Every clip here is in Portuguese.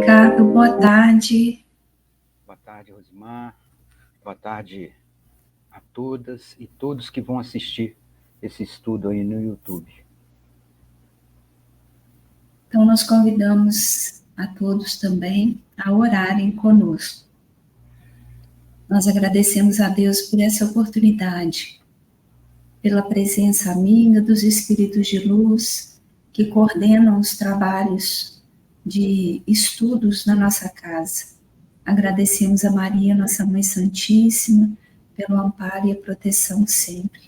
Ricardo, boa tarde. Boa tarde, Rosimar. Boa tarde a todas e todos que vão assistir esse estudo aí no YouTube. Então, nós convidamos a todos também a orarem conosco. Nós agradecemos a Deus por essa oportunidade, pela presença amiga dos Espíritos de Luz que coordenam os trabalhos de estudos na nossa casa. Agradecemos a Maria, nossa Mãe Santíssima, pelo amparo e a proteção sempre.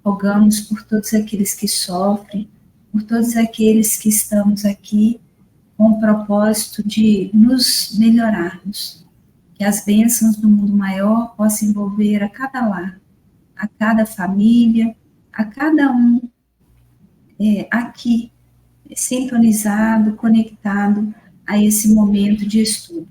Rogamos por todos aqueles que sofrem, por todos aqueles que estamos aqui com o propósito de nos melhorarmos, que as bênçãos do mundo maior possam envolver a cada lar, a cada família, a cada um aqui, sintonizado, conectado a esse momento de estudo.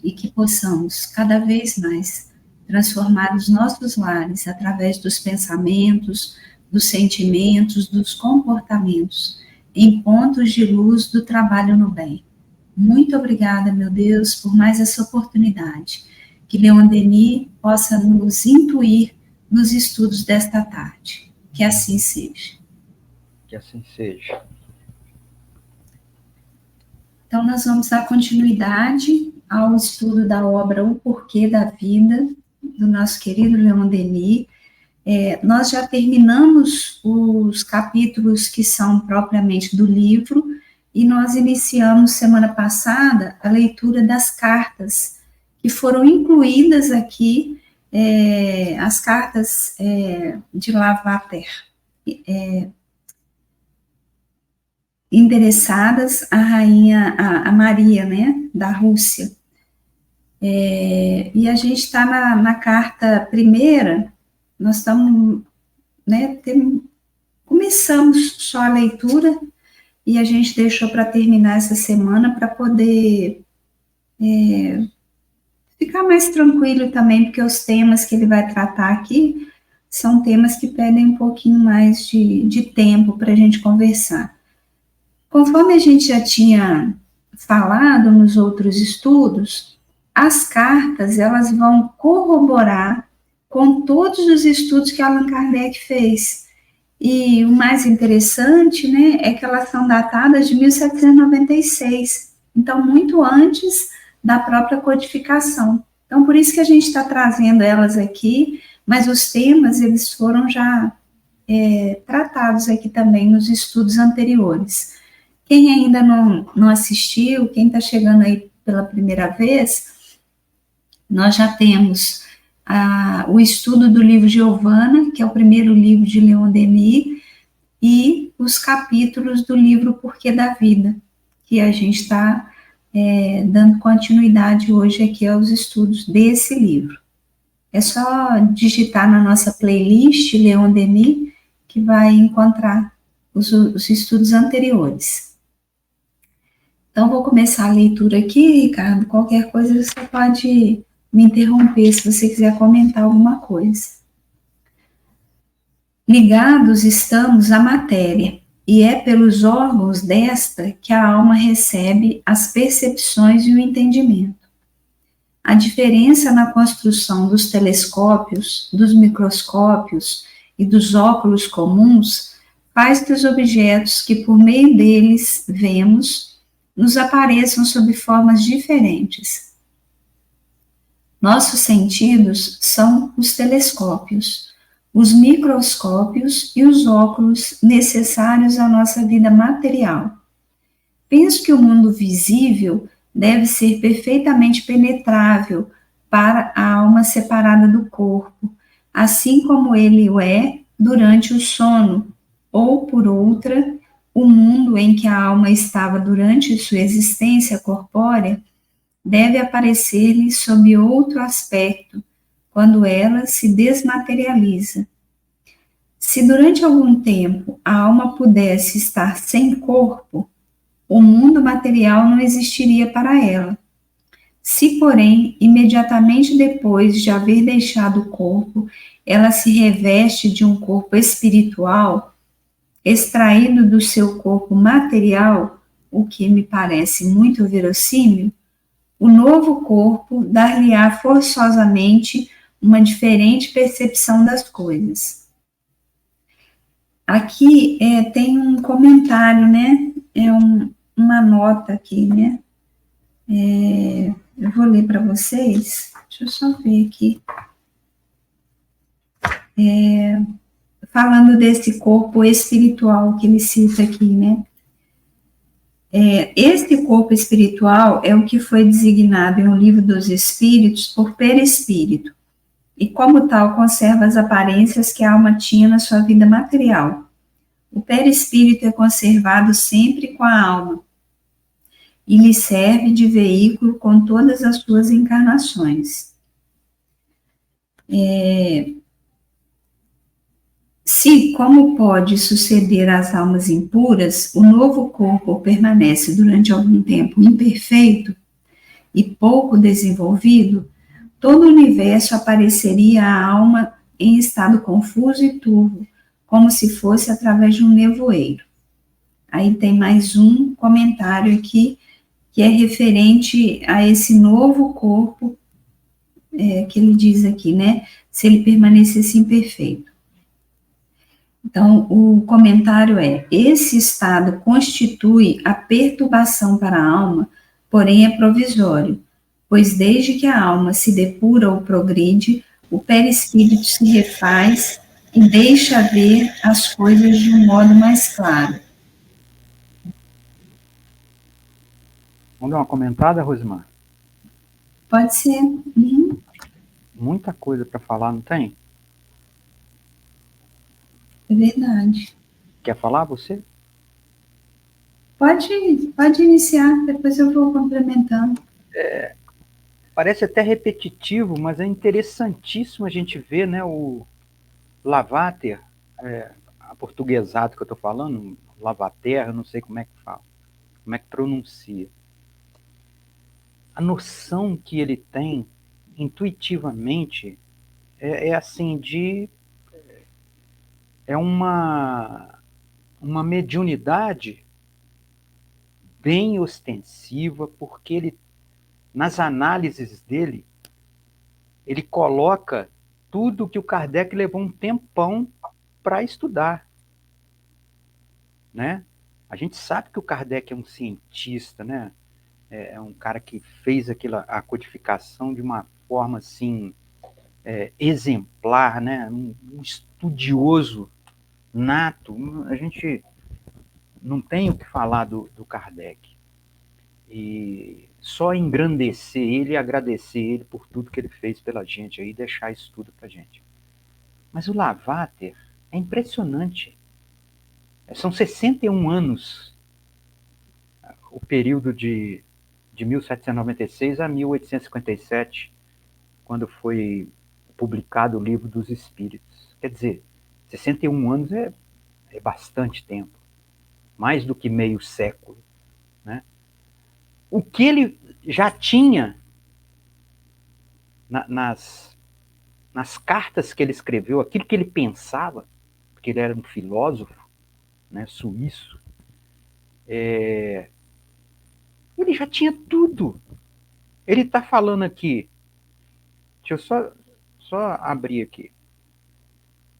E que possamos, cada vez mais, transformar os nossos lares através dos pensamentos, dos sentimentos, dos comportamentos, em pontos de luz do trabalho no bem. Muito obrigada, meu Deus, por mais essa oportunidade. Que Leon Denis possa nos intuir nos estudos desta tarde. Que assim seja. Que assim seja. Então, nós vamos dar continuidade ao estudo da obra O Porquê da Vida, do nosso querido Leon Denis. Nós já terminamos os capítulos que são propriamente do livro, e nós iniciamos semana passada a leitura das cartas, que foram incluídas aqui, as cartas de Lavater, endereçadas à rainha, a Maria, né, da Rússia. E a gente está na carta primeira, nós estamos, né, começamos só a leitura, e a gente deixou para terminar essa semana para poder ficar mais tranquilo também, porque os temas que ele vai tratar aqui são temas que pedem um pouquinho mais de tempo para a gente conversar. Conforme a gente já tinha falado nos outros estudos, as cartas, elas vão corroborar com todos os estudos que Allan Kardec fez. E o mais interessante, né, é que elas são datadas de 1796, então muito antes da própria codificação. Então, por isso que a gente está trazendo elas aqui, mas os temas, eles foram já tratados aqui também nos estudos anteriores. Quem ainda não assistiu, quem está chegando aí pela primeira vez, nós já temos o estudo do livro Giovana, que é o primeiro livro de Leon Denis, e os capítulos do livro Porquê da Vida, que a gente está dando continuidade hoje aqui aos estudos desse livro. É só digitar na nossa playlist Leon Denis, que vai encontrar os estudos anteriores. Então, vou começar a leitura aqui, Ricardo. Qualquer coisa você pode me interromper se você quiser comentar alguma coisa. Ligados estamos à matéria, e é pelos órgãos desta que a alma recebe as percepções e o entendimento. A diferença na construção dos telescópios, dos microscópios e dos óculos comuns faz que os objetos que por meio deles vemos nos apareçam sob formas diferentes. Nossos sentidos são os telescópios, os microscópios e os óculos necessários à nossa vida material. Penso que o mundo visível deve ser perfeitamente penetrável para a alma separada do corpo, assim como ele o é durante o sono, ou, por outra, o mundo em que a alma estava durante sua existência corpórea deve aparecer-lhe sob outro aspecto, quando ela se desmaterializa. Se durante algum tempo a alma pudesse estar sem corpo, o mundo material não existiria para ela. Se, porém, imediatamente depois de haver deixado o corpo, ela se reveste de um corpo espiritual, extraído do seu corpo material, o que me parece muito verossímil, o novo corpo dar-lhe-á forçosamente uma diferente percepção das coisas. Aqui tem um comentário, né? Uma nota aqui, né? Eu vou ler para vocês. Deixa eu só ver aqui. Falando desse corpo espiritual que ele cita aqui, né? Este corpo espiritual é o que foi designado no Livro dos Espíritos por perispírito, e como tal conserva as aparências que a alma tinha na sua vida material. O perispírito é conservado sempre com a alma, e lhe serve de veículo com todas as suas encarnações. Se, como pode suceder às almas impuras, o novo corpo permanece durante algum tempo imperfeito e pouco desenvolvido, todo o universo apareceria à alma em estado confuso e turvo, como se fosse através de um nevoeiro. Aí tem mais um comentário aqui, que é referente a esse novo corpo, que ele diz aqui, né? Se ele permanecesse imperfeito. Então, o comentário é: esse estado constitui a perturbação para a alma, porém é provisório, pois desde que a alma se depura ou progride, o perispírito se refaz e deixa ver as coisas de um modo mais claro. Vamos dar uma comentada, Rosimar? Pode ser. Uhum. Muita coisa para falar, não tem? É verdade. Quer falar você? Pode iniciar, depois eu vou complementando. Parece até repetitivo, mas é interessantíssimo a gente ver, né, o Lavater, aportuguesado que eu estou falando, Lavater, eu não sei como é que fala, como é que pronuncia. A noção que ele tem intuitivamente é assim é uma mediunidade bem ostensiva, porque ele, nas análises dele, ele coloca tudo que o Kardec levou um tempão para estudar, né? A gente sabe que o Kardec é um cientista, né? É um cara que fez a codificação de uma forma assim exemplar, né? Um estudioso nato. A gente não tem o que falar do Kardec. E só engrandecer ele e agradecer ele por tudo que ele fez pela gente aí e deixar isso tudo pra gente. Mas o Lavater é impressionante. São 61 anos o período de 1796 a 1857, quando foi publicado o Livro dos Espíritos. Quer dizer, 61 anos é bastante tempo, mais do que meio século, né? O que ele já tinha nas cartas que ele escreveu, aquilo que ele pensava, porque ele era um filósofo, né, suíço, ele já tinha tudo. Ele está falando aqui, deixa eu só abrir aqui.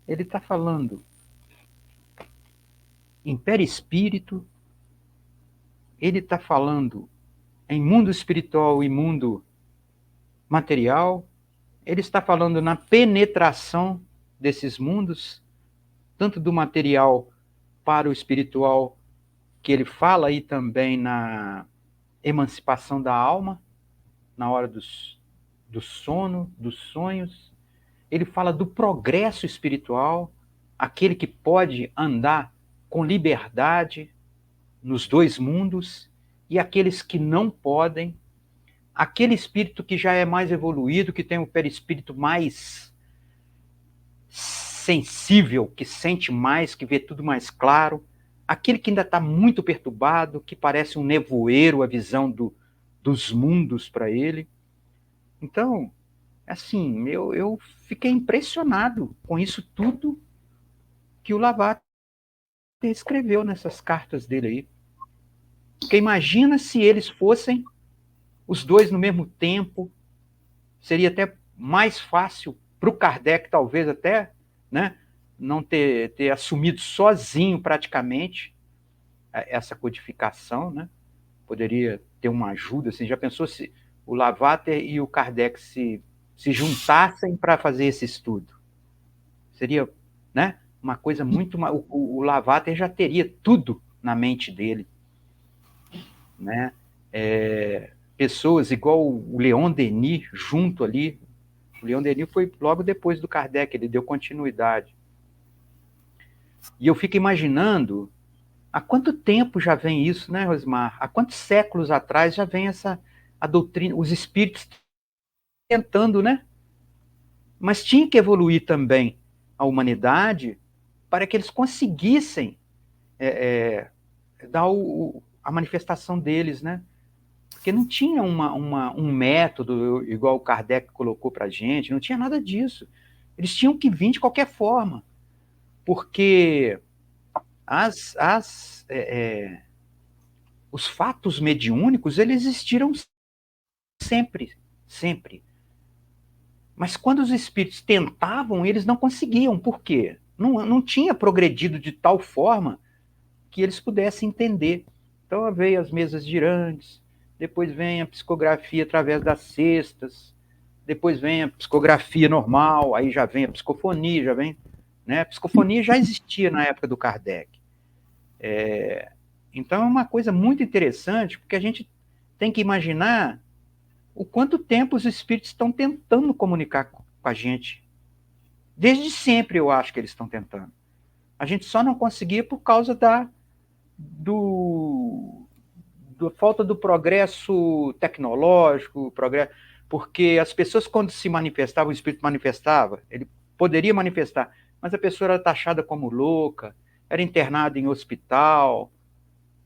Ele está falando em perispírito, ele está falando em mundo espiritual e mundo material, ele está falando na penetração desses mundos, tanto do material para o espiritual, que ele fala aí também na emancipação da alma, na hora do sono, dos sonhos. Ele fala do progresso espiritual, aquele que pode andar com liberdade nos dois mundos, e aqueles que não podem, aquele espírito que já é mais evoluído, que tem um perispírito mais sensível, que sente mais, que vê tudo mais claro, aquele que ainda está muito perturbado, que parece um nevoeiro a visão dos mundos para ele. Então, assim, eu fiquei impressionado com isso tudo que o Lavater escreveu nessas cartas dele aí. Porque imagina se eles fossem os dois no mesmo tempo, seria até mais fácil para o Kardec, talvez até, né, não ter assumido sozinho praticamente essa codificação, né? Poderia ter uma ajuda, assim, já pensou se o Lavater e o Kardec se juntassem para fazer esse estudo? Seria, né, uma coisa muito... O Lavater já teria tudo na mente dele, né? Pessoas igual o Leon Denis junto ali. O Leon Denis foi logo depois do Kardec, ele deu continuidade. E eu fico imaginando há quanto tempo já vem isso, né, Rosmar? Há quantos séculos atrás já vem a doutrina, os espíritos tentando, né? Mas tinha que evoluir também a humanidade para que eles conseguissem dar a manifestação deles, né? Porque não tinha um método igual o Kardec colocou para a gente, não tinha nada disso. Eles tinham que vir de qualquer forma, porque os fatos mediúnicos, eles existiram sempre, sempre. Mas quando os espíritos tentavam, eles não conseguiam. Por quê? Não tinha progredido de tal forma que eles pudessem entender. Então veio as mesas girantes, depois vem a psicografia através das cestas, depois vem a psicografia normal, aí já vem a psicofonia, já vem... Né? A psicofonia já existia na época do Kardec. Então é uma coisa muito interessante, porque a gente tem que imaginar o quanto tempo os espíritos estão tentando comunicar com a gente. Desde sempre eu acho que eles estão tentando. A gente só não conseguia por causa da falta do progresso tecnológico, porque as pessoas, quando se manifestavam, o espírito manifestava, ele poderia manifestar, mas a pessoa era taxada como louca, era internada em hospital,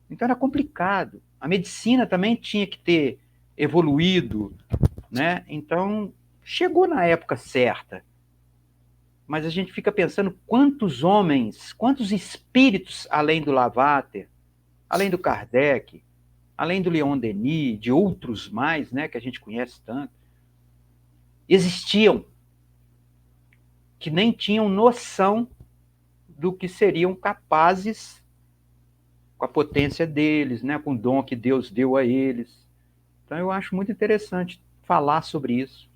então era complicado. A medicina também tinha que ter evoluído, né? Então chegou na época certa, mas a gente fica pensando quantos homens, quantos espíritos, além do Lavater, além do Kardec, além do Leon Denis, de outros mais, né, que a gente conhece tanto, existiam, que nem tinham noção do que seriam capazes com a potência deles, né, com o dom que Deus deu a eles. Então eu acho muito interessante falar sobre isso.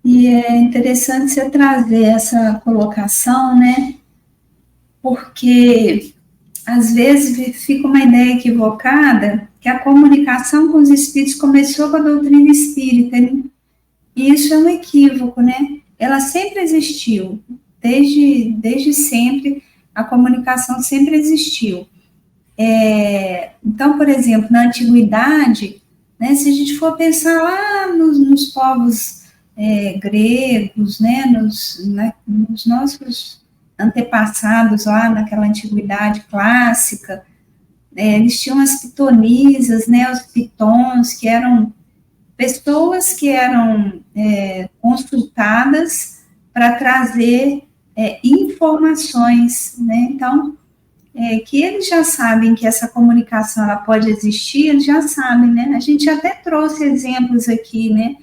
E é interessante você trazer essa colocação, né, porque às vezes fica uma ideia equivocada que a comunicação com os espíritos começou com a doutrina espírita, né? E isso é um equívoco, né? Ela sempre existiu, desde sempre, a comunicação sempre existiu. Então, por exemplo, na antiguidade, né, se a gente for pensar lá nos povos gregos, né, nos nossos antepassados lá naquela antiguidade clássica, eles tinham as pitonisas, né, os pitons, que eram pessoas que eram consultadas para trazer informações, né? Então, que eles já sabem que essa comunicação ela pode existir, eles já sabem, né? A gente até trouxe exemplos aqui, né?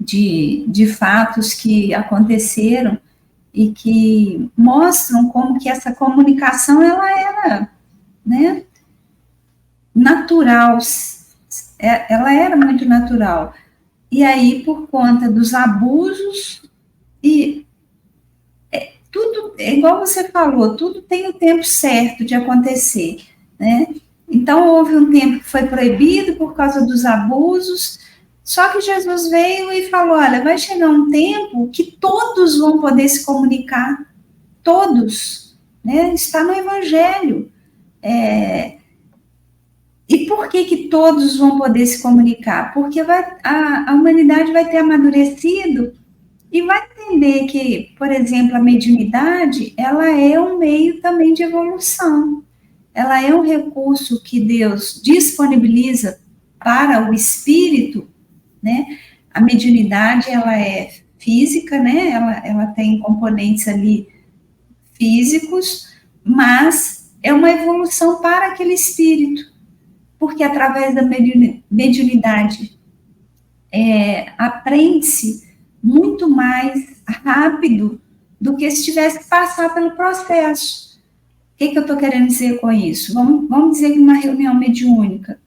De fatos que aconteceram e que mostram como que essa comunicação ela era, né, natural, ela era muito natural. E aí, por conta dos abusos, e tudo, igual você falou, tudo tem o tempo certo de acontecer, né? Então, houve um tempo que foi proibido por causa dos abusos, só que Jesus veio e falou, olha, vai chegar um tempo que todos vão poder se comunicar, todos, né? Está no Evangelho. E por que todos vão poder se comunicar? Porque a humanidade vai ter amadurecido e vai entender que, por exemplo, a mediunidade, ela é um meio também de evolução. Ela é um recurso que Deus disponibiliza para o espírito, né? A mediunidade, ela é física, né? Ela tem componentes ali físicos, mas é uma evolução para aquele espírito, porque através da mediunidade aprende-se muito mais rápido do que se tivesse que passar pelo processo. O que eu estou querendo dizer com isso? Vamos dizer que numa reunião mediúnica,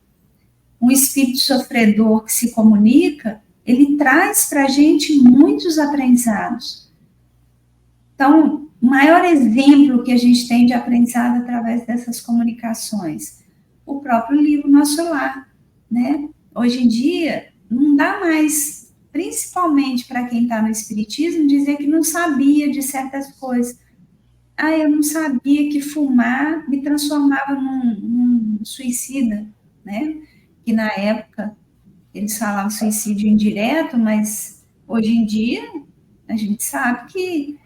um espírito sofredor que se comunica, ele traz para a gente muitos aprendizados. Então, o maior exemplo que a gente tem de aprendizado através dessas comunicações, o próprio livro Nosso Lar, né? Hoje em dia, não dá mais, principalmente para quem está no espiritismo, dizer que não sabia de certas coisas. Eu não sabia que fumar me transformava num suicida, né? Que na época eles falavam suicídio indireto, mas hoje em dia a gente sabe que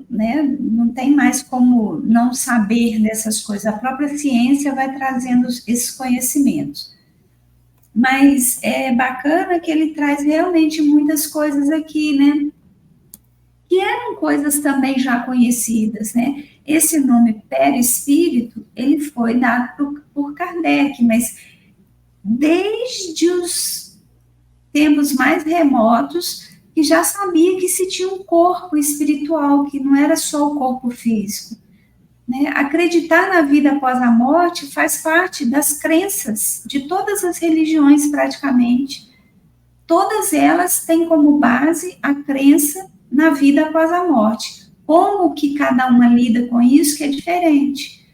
né, não tem mais como não saber dessas coisas. A própria ciência vai trazendo esses conhecimentos. Mas é bacana que ele traz realmente muitas coisas aqui, né? Que eram coisas também já conhecidas, né? Esse nome perispírito, ele foi dado por Kardec, mas desde os tempos mais remotos, que já sabia que se tinha um corpo espiritual, que não era só o corpo físico. Né? Acreditar na vida após a morte faz parte das crenças de todas as religiões, praticamente. Todas elas têm como base a crença na vida após a morte. Como que cada uma lida com isso que é diferente.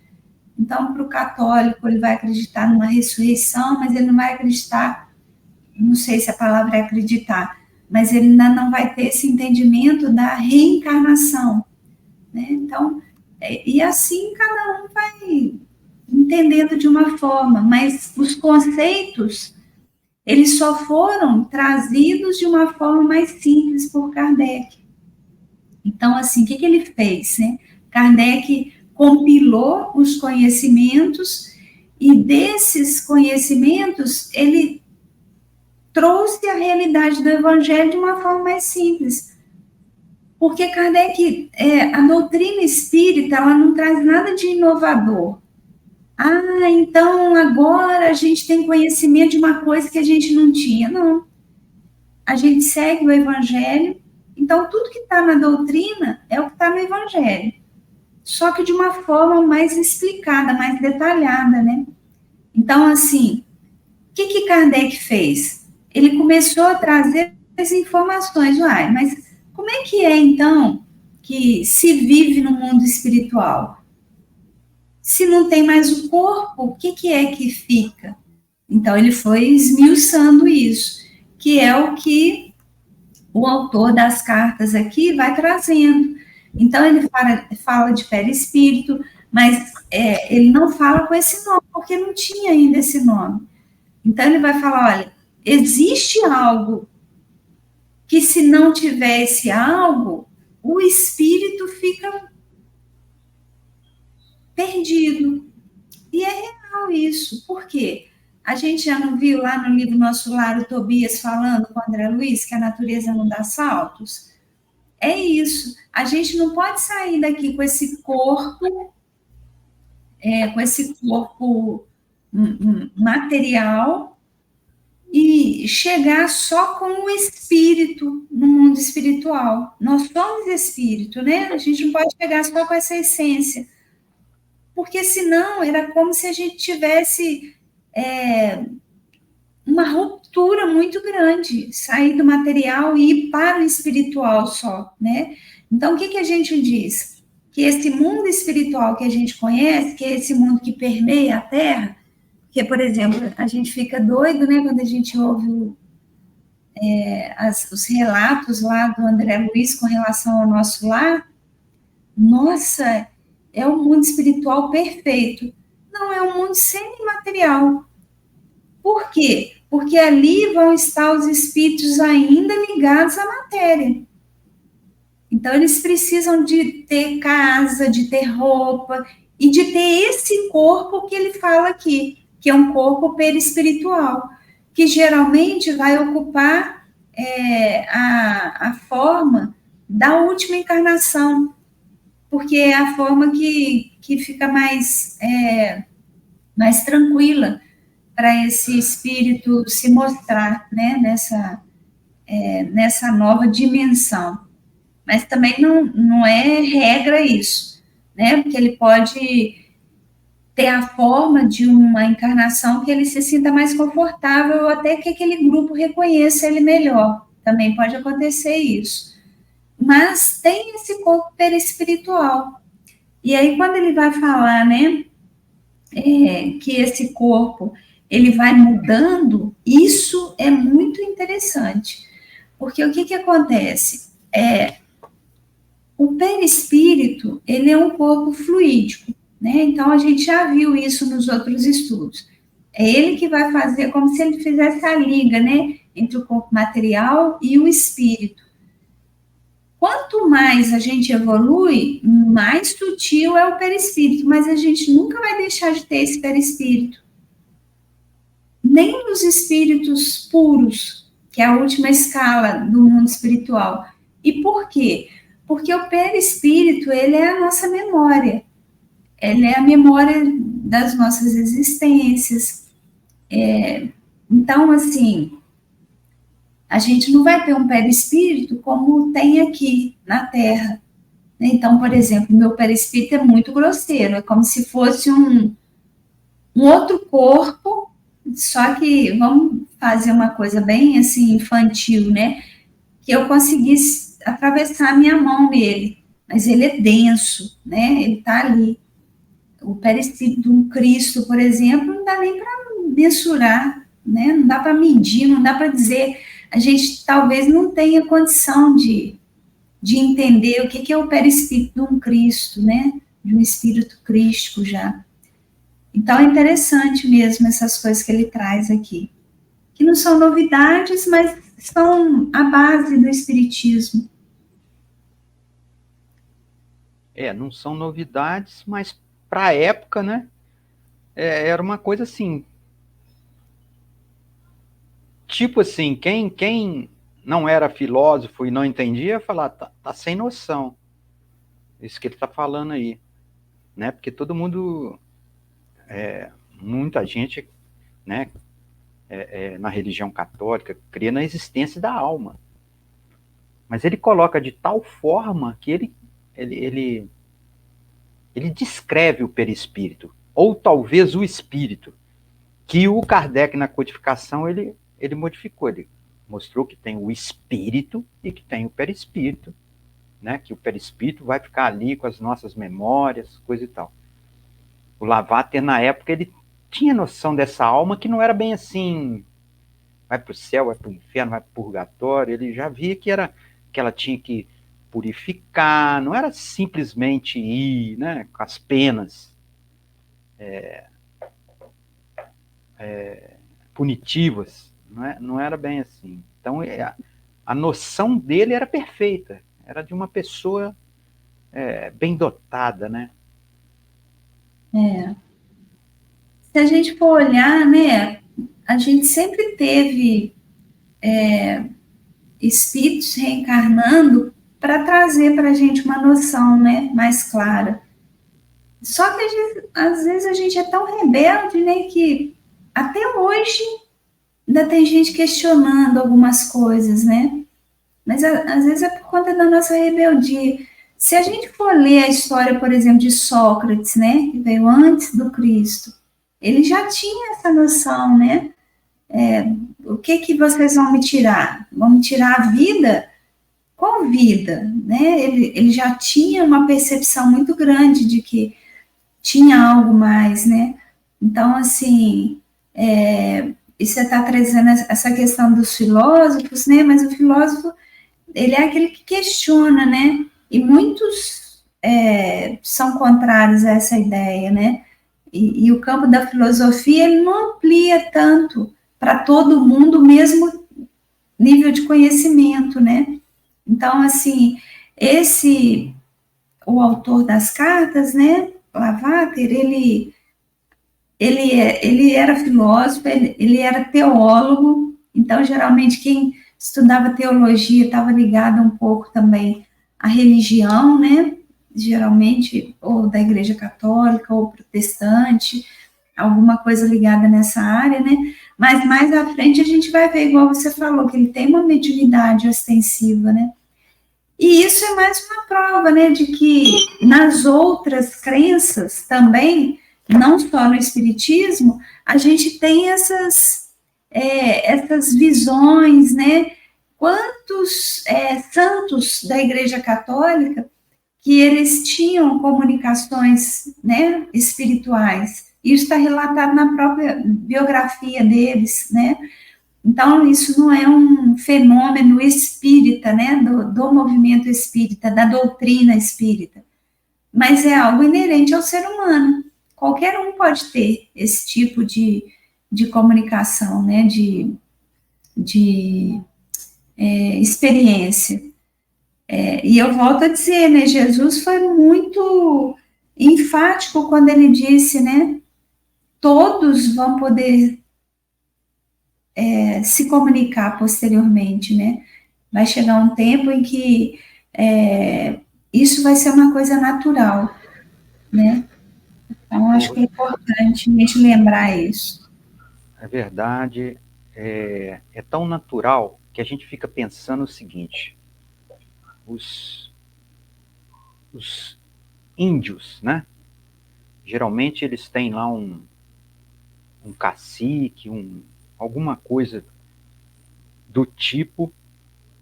Então, para o católico, ele vai acreditar numa ressurreição, mas ele não vai acreditar, não sei se a palavra é acreditar, mas ele ainda não vai ter esse entendimento da reencarnação. Né? Então, e assim cada um vai entendendo de uma forma, mas os conceitos, eles só foram trazidos de uma forma mais simples por Kardec. Então, assim, o que ele fez? Né? Kardec compilou os conhecimentos e desses conhecimentos ele trouxe a realidade do Evangelho de uma forma mais simples. Porque Kardec, a doutrina espírita, ela não traz nada de inovador. Então agora a gente tem conhecimento de uma coisa que a gente não tinha. Não. A gente segue o Evangelho, então tudo que está na doutrina é o que está no Evangelho. Só que de uma forma mais explicada, mais detalhada, né? Então, assim, o que Kardec fez? Ele começou a trazer as informações. Mas como é que é, então, que se vive no mundo espiritual? Se não tem mais o corpo, o que é que fica? Então, ele foi esmiuçando isso, que é o que o autor das cartas aqui vai trazendo. Então, ele fala de perispírito, mas ele não fala com esse nome, porque não tinha ainda esse nome. Então, ele vai falar, olha, existe algo que se não tiver esse algo, o espírito fica perdido. E é real isso. Por quê? A gente já não viu lá no livro Nosso Lar o Tobias falando com o André Luiz que a natureza não dá saltos? É isso. A gente não pode sair daqui com esse corpo, material e chegar só com o espírito no mundo espiritual. Nós somos espírito, né? A gente não pode chegar só com essa essência. Porque senão era como se a gente tivesse uma ruptura muito grande, sair do material e ir para o espiritual só, né? Então, o que a gente diz? Que esse mundo espiritual que a gente conhece, que é esse mundo que permeia a Terra, que, por exemplo, a gente fica doido, né, quando a gente ouve os relatos lá do André Luiz com relação ao Nosso Lar. Nossa, é um mundo espiritual perfeito. Não, é um mundo semimaterial. Por quê? Porque ali vão estar os espíritos ainda ligados à matéria. Então, eles precisam de ter casa, de ter roupa, e de ter esse corpo que ele fala aqui, que é um corpo perispiritual, que geralmente vai ocupar a forma da última encarnação. porque é a forma que fica mais tranquila para esse espírito se mostrar, né, nessa nova dimensão. Mas também não é regra isso, né, porque ele pode ter a forma de uma encarnação que ele se sinta mais confortável, ou até que aquele grupo reconheça ele melhor. Também pode acontecer isso. Mas tem esse corpo perispiritual. E aí, quando ele vai falar, né, que esse corpo ele vai mudando, isso é muito interessante. Porque o que acontece? O perispírito, ele é um corpo fluídico, né? Então, a gente já viu isso nos outros estudos. É ele que vai fazer como se ele fizesse a liga, né, entre o corpo material e o espírito. Quanto mais a gente evolui, mais sutil é o perispírito, mas a gente nunca vai deixar de ter esse perispírito. Nem nos espíritos puros, que é a última escala do mundo espiritual. E por quê? Porque o perispírito, ele é a nossa memória. Ele é a memória das nossas existências. Então, assim, a gente não vai ter um perispírito como tem aqui na Terra. Então, por exemplo, meu perispírito é muito grosseiro, é como se fosse um outro corpo, só que vamos fazer uma coisa bem assim infantil, né? Que eu conseguisse atravessar a minha mão nele, mas ele é denso, né? Ele está ali. O perispírito de um Cristo, por exemplo, não dá nem para mensurar, né? Não dá para medir, não dá para dizer. A gente talvez não tenha condição de entender o que é o perispírito de um Cristo, né? De um espírito crístico já. Então, é interessante mesmo essas coisas que ele traz aqui. Que não são novidades, mas são a base do espiritismo. Não são novidades, mas para a época, né? Era uma coisa assim. Tipo assim, quem não era filósofo e não entendia, ia falar, tá sem noção. Isso que ele está falando aí. Né? Porque todo mundo, muita gente, né, na religião católica, crê na existência da alma. Mas ele coloca de tal forma que ele descreve o perispírito, ou talvez o espírito, que o Kardec, na codificação, ele modificou. Ele mostrou que tem o espírito e que tem o perispírito, né? Que o perispírito vai ficar ali com as nossas memórias, coisa e tal. O Lavater, na época, ele tinha noção dessa alma que não era bem assim, vai para o céu, vai para o inferno, vai para o purgatório. Ele já via que ela tinha que purificar, não era simplesmente ir, né, com as penas punitivas, não era bem assim. Então, a noção dele era perfeita, era de uma pessoa bem dotada, né? Se a gente for olhar, né, a gente sempre teve espíritos reencarnando para trazer para a gente uma noção, né, mais clara. Só que às vezes a gente é tão rebelde, né, que até hoje ainda tem gente questionando algumas coisas, né? Mas às vezes é por conta da nossa rebeldia. Se a gente for ler a história, por exemplo, de Sócrates, né, que veio antes do Cristo, ele já tinha essa noção, né? O que vocês vão me tirar? Vão me tirar a vida? Qual vida? Né? Ele já tinha uma percepção muito grande de que tinha algo mais, né? Então, assim, e você está trazendo essa questão dos filósofos, né? Mas o filósofo, ele é aquele que questiona, né? E muitos são contrários a essa ideia, né? E o campo da filosofia, ele não amplia tanto para todo mundo o mesmo nível de conhecimento, né? Então, assim, o autor das cartas, né, Lavater, ele era filósofo, ele era teólogo, então, geralmente, quem estudava teologia estava ligado um pouco também à religião, né? geralmente, ou da Igreja Católica, ou protestante, alguma coisa ligada nessa área, né? Mas mais à frente a gente vai ver, igual você falou, que ele tem uma mediunidade ostensiva, né? E isso é mais uma prova, né, de que nas outras crenças também, não só no Espiritismo, a gente tem essas visões, né? Quantos santos da Igreja Católica que eles tinham comunicações, né, espirituais. Isso está relatado na própria biografia deles, né? Então, isso não é um fenômeno espírita, né, do movimento espírita, da doutrina espírita, mas é algo inerente ao ser humano. Qualquer um pode ter esse tipo de comunicação, né, de experiência. E eu volto a dizer, né, Jesus foi muito enfático quando ele disse, né, todos vão poder se comunicar posteriormente, né? Vai chegar um tempo em que isso vai ser uma coisa natural, né? Então, acho que é importante a gente lembrar isso. É verdade, é tão natural que a gente fica pensando o seguinte: os índios, né? Geralmente eles têm lá um cacique, alguma coisa do tipo,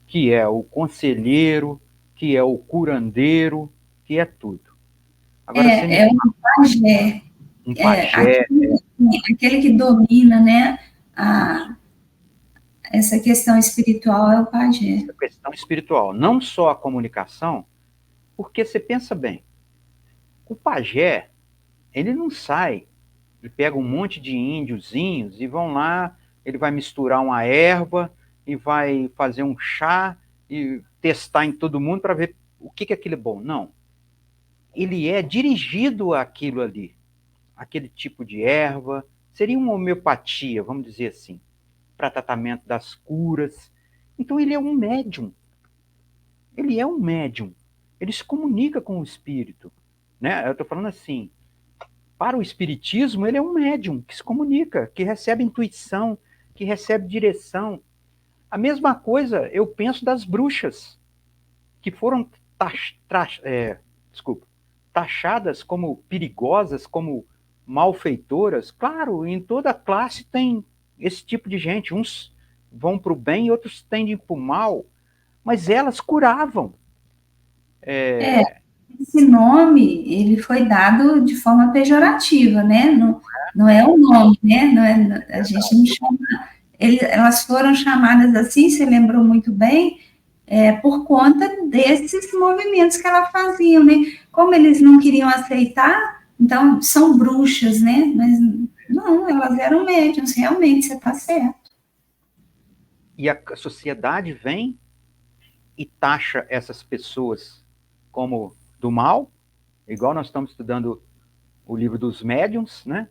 que é o conselheiro, que é o curandeiro, que é tudo. Agora, você me Um pajé. um pajé. Aquele que domina, né, essa questão espiritual é o pajé. Essa questão espiritual, não só a comunicação, porque você pensa bem, o pajé, ele não sai e pega um monte de índiozinhos e vão lá, ele vai misturar uma erva e vai fazer um chá e testar em todo mundo para ver o que aquilo é bom. Não. Ele é dirigido àquilo ali, aquele tipo de erva. Seria uma homeopatia, vamos dizer assim, para tratamento das curas. Então ele é um médium. Ele é um médium. Ele se comunica com o espírito. Né? Eu estou falando assim, para o espiritismo, ele é um médium que se comunica, que recebe intuição, que recebe direção. A mesma coisa eu penso das bruxas, que foram taxadas como perigosas, como malfeitoras. Claro, em toda classe tem esse tipo de gente. Uns vão para o bem e outros tendem para o mal, mas elas curavam. Esse nome, ele foi dado de forma pejorativa, né? Não é o nome, né? A gente não chama. Elas foram chamadas assim, você lembrou muito bem, por conta desses movimentos que elas faziam, né? Como eles não queriam aceitar, então são bruxas, né? Mas não, elas eram médiuns, realmente, você está certo. E a sociedade vem e taxa essas pessoas como do mal, igual nós estamos estudando o livro dos médiuns, né?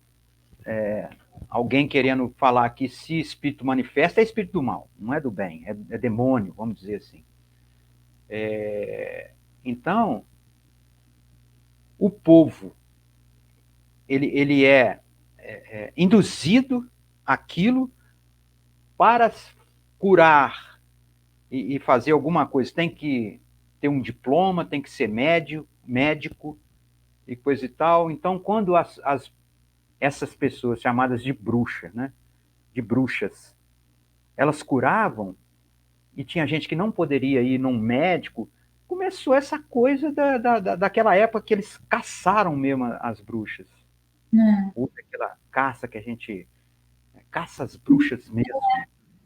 Alguém querendo falar que se espírito manifesta, é espírito do mal, não é do bem, é demônio, vamos dizer assim. Então, o povo, ele é induzido aquilo para curar e fazer alguma coisa. Tem que ter um diploma, tem que ser médico e coisa e tal. Então, quando essas pessoas chamadas de bruxa, né, de bruxas, elas curavam, e tinha gente que não poderia ir num médico, começou essa coisa daquela época que eles caçaram mesmo as bruxas. Aquela caça que a gente... caça as bruxas mesmo.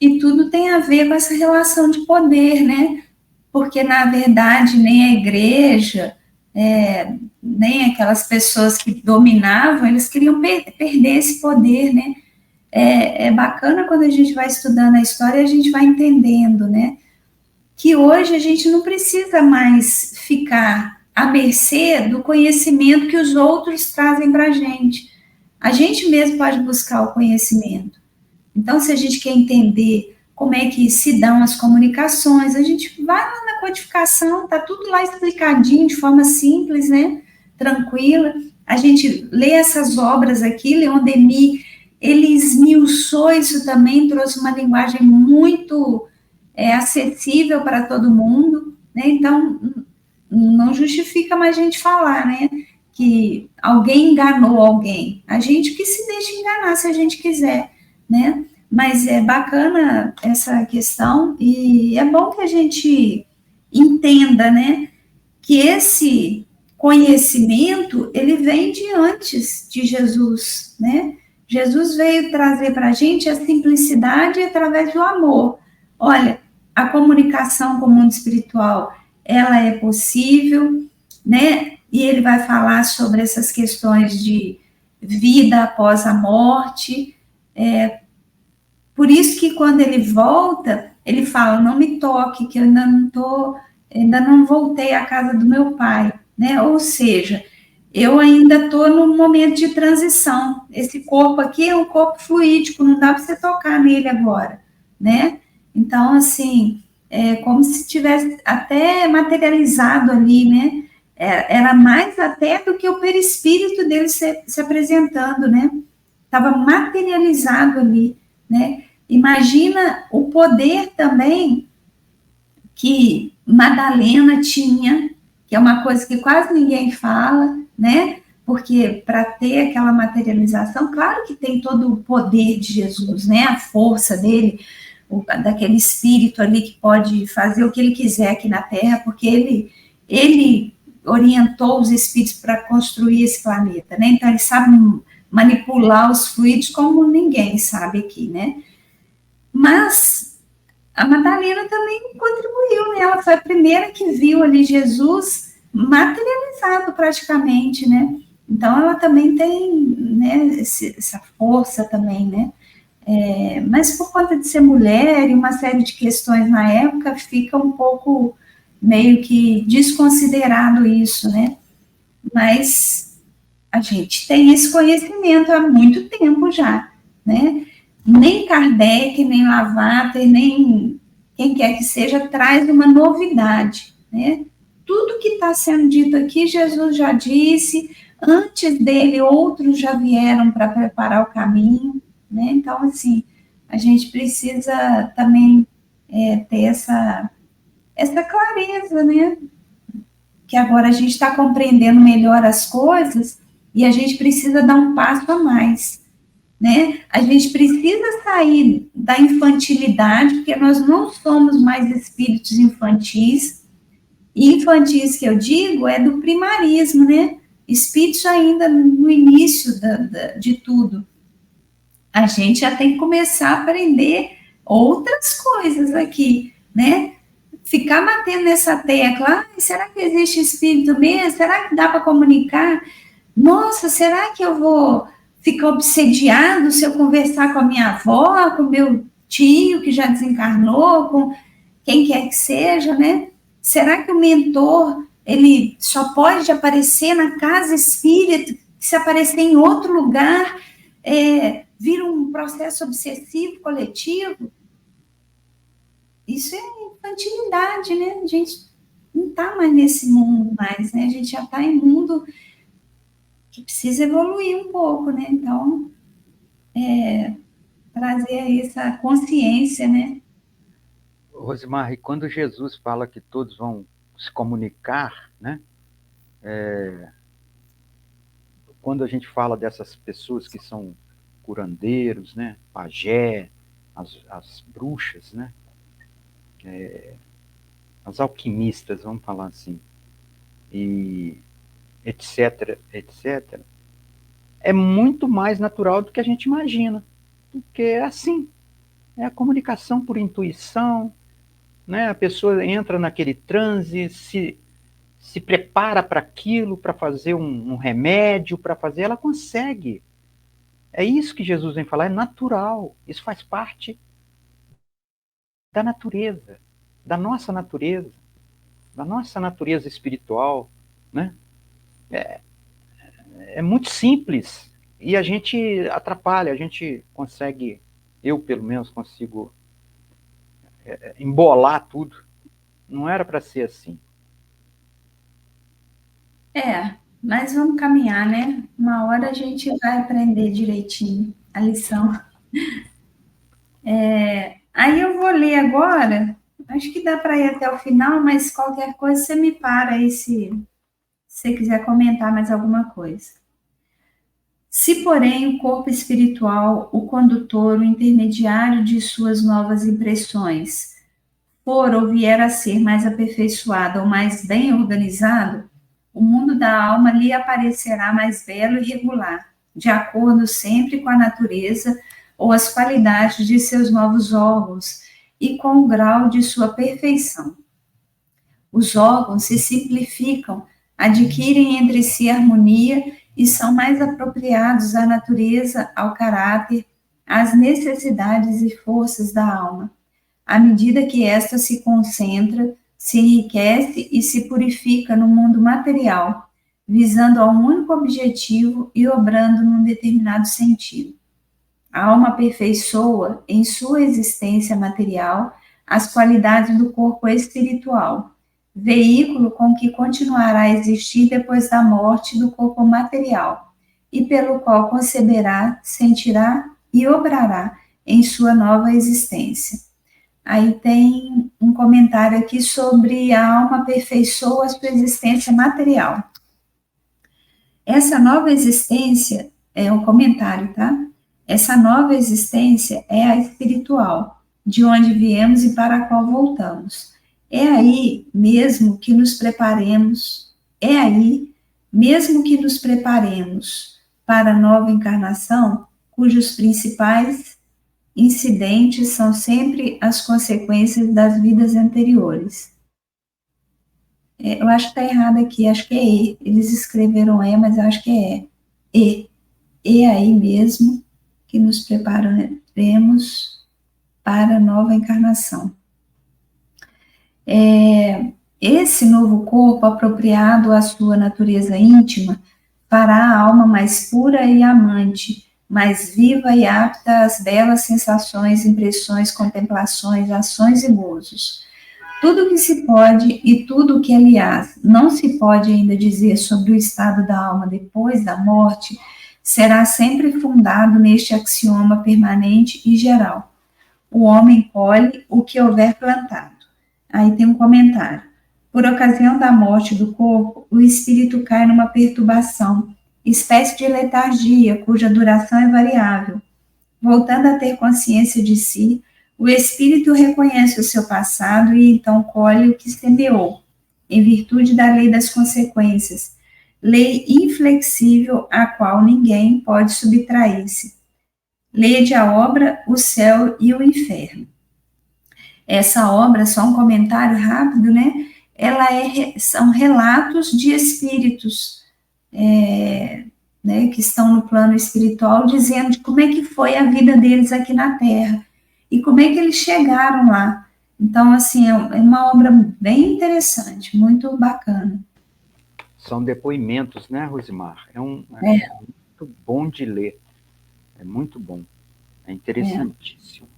E tudo tem a ver com essa relação de poder, né? Porque, na verdade, nem a igreja, nem aquelas pessoas que dominavam, eles queriam perder esse poder, né? É bacana quando a gente vai estudando a história, a gente vai entendendo, né? Que hoje a gente não precisa mais ficar à mercê do conhecimento que os outros trazem para a gente. A gente mesmo pode buscar o conhecimento. Então, se a gente quer entender como é que se dão as comunicações. A gente vai lá na codificação, tá tudo lá explicadinho, de forma simples, né? Tranquila. A gente lê essas obras aqui, Leon Denis, ele esmiuçou isso também, trouxe uma linguagem muito acessível para todo mundo, né? Então, não justifica mais a gente falar, né? Que alguém enganou alguém. A gente que se deixa enganar se a gente quiser, né? Mas é bacana essa questão e é bom que a gente entenda, né? Que esse conhecimento, ele vem de antes de Jesus, né? Jesus veio trazer para a gente a simplicidade através do amor. Olha, a comunicação com o mundo espiritual, ela é possível, né? E ele vai falar sobre essas questões de vida após a morte. Por isso que quando ele volta, ele fala: não me toque, que eu ainda não voltei à casa do meu pai, né? Ou seja, eu ainda estou no momento de transição. Esse corpo aqui é um corpo fluídico, não dá para você tocar nele agora, né? Então, assim, é como se tivesse até materializado ali, né? Era mais até do que o perispírito dele se apresentando, né? Estava materializado ali, né? Imagina o poder também que Madalena tinha, que é uma coisa que quase ninguém fala, né? Porque para ter aquela materialização, claro que tem todo o poder de Jesus, né? A força dele, daquele espírito ali que pode fazer o que ele quiser aqui na Terra, porque ele orientou os espíritos para construir esse planeta, né? Então ele sabe manipular os fluidos como ninguém sabe aqui, né? Mas a Madalena também contribuiu, né? Ela foi a primeira que viu ali Jesus materializado praticamente, né? Então ela também tem, né, essa força também, né? Mas por conta de ser mulher e uma série de questões na época, fica um pouco meio que desconsiderado isso, né? Mas a gente tem esse conhecimento há muito tempo já, né? Nem Kardec, nem Lavater, nem quem quer que seja, traz uma novidade, né? Tudo que está sendo dito aqui, Jesus já disse, antes dele, outros já vieram para preparar o caminho, né? Então, assim, a gente precisa também ter essa clareza, né? Que agora a gente está compreendendo melhor as coisas e a gente precisa dar um passo a mais, né? A gente precisa sair da infantilidade, porque nós não somos mais espíritos infantis. E infantis que eu digo é do primarismo, né? Espíritos ainda no início de tudo. A gente já tem que começar a aprender outras coisas aqui, né? Ficar batendo nessa tecla, será que existe espírito mesmo? Será que dá para comunicar? Nossa, será que eu vou ficar obsediado se eu conversar com a minha avó, com meu tio que já desencarnou, com quem quer que seja, né? Será que o mentor, ele só pode aparecer na casa espírita, se aparecer em outro lugar, vira um processo obsessivo coletivo? Isso é infantilidade, né? A gente não está mais nesse mundo mais, né? A gente já está em mundo que precisa evoluir um pouco, né? Então, trazer aí essa consciência, né? Rosimar, e quando Jesus fala que todos vão se comunicar, né? Quando a gente fala dessas pessoas que são curandeiros, né? Pajé, as bruxas, né? As alquimistas, vamos falar assim, e etc, etc, é muito mais natural do que a gente imagina, porque é assim, é a comunicação por intuição, né? A pessoa entra naquele transe, se prepara para aquilo, para fazer um remédio, para fazer, ela consegue. É isso que Jesus vem falar, é natural, isso faz parte da natureza, da nossa natureza, da nossa natureza espiritual, né? É muito simples e a gente atrapalha, a gente consegue, eu pelo menos consigo embolar tudo. Não era para ser assim. Mas vamos caminhar, né? Uma hora a gente vai aprender direitinho a lição. Aí eu vou ler agora, acho que dá para ir até o final, mas qualquer coisa você me para aí se você quiser comentar mais alguma coisa. Se, porém, o corpo espiritual, o condutor, o intermediário de suas novas impressões, for ou vier a ser mais aperfeiçoado ou mais bem organizado, o mundo da alma lhe aparecerá mais belo e regular, de acordo sempre com a natureza ou as qualidades de seus novos órgãos e com o grau de sua perfeição. Os órgãos se simplificam, adquirem entre si harmonia e são mais apropriados à natureza, ao caráter, às necessidades e forças da alma, à medida que esta se concentra, se enriquece e se purifica no mundo material, visando a um único objetivo e obrando num determinado sentido. A alma aperfeiçoa, em sua existência material, as qualidades do corpo espiritual, veículo com que continuará a existir depois da morte do corpo material, e pelo qual conceberá, sentirá e obrará em sua nova existência. Aí tem um comentário aqui sobre a alma aperfeiçoa a sua existência material. Essa nova existência, é um comentário, tá? Essa nova existência é a espiritual, de onde viemos e para a qual voltamos. É aí mesmo que nos preparemos para a nova encarnação, cujos principais incidentes são sempre as consequências das vidas anteriores. Eu acho que está errado aqui, acho que é E. Eles escreveram E, mas eu acho que é E. É aí mesmo que nos prepararemos para a nova encarnação. Esse novo corpo, apropriado à sua natureza íntima, fará a alma mais pura e amante, mais viva e apta às belas sensações, impressões, contemplações, ações e gozos. Tudo que se pode e tudo que, aliás, não se pode ainda dizer sobre o estado da alma depois da morte, será sempre fundado neste axioma permanente e geral. O homem colhe o que houver plantado. Aí tem um comentário. Por ocasião da morte do corpo, o espírito cai numa perturbação, espécie de letargia, cuja duração é variável. Voltando a ter consciência de si, o espírito reconhece o seu passado e então colhe o que semeou, em virtude da lei das consequências, lei inflexível à qual ninguém pode subtrair-se. Lede a obra, o céu e o inferno. Essa obra, só um comentário rápido, né? São relatos de espíritos que estão no plano espiritual, dizendo de como é que foi a vida deles aqui na Terra e como é que eles chegaram lá. Então, assim, é uma obra bem interessante, muito bacana. São depoimentos, né, Rosimar? É muito bom de ler. É muito bom. É interessantíssimo.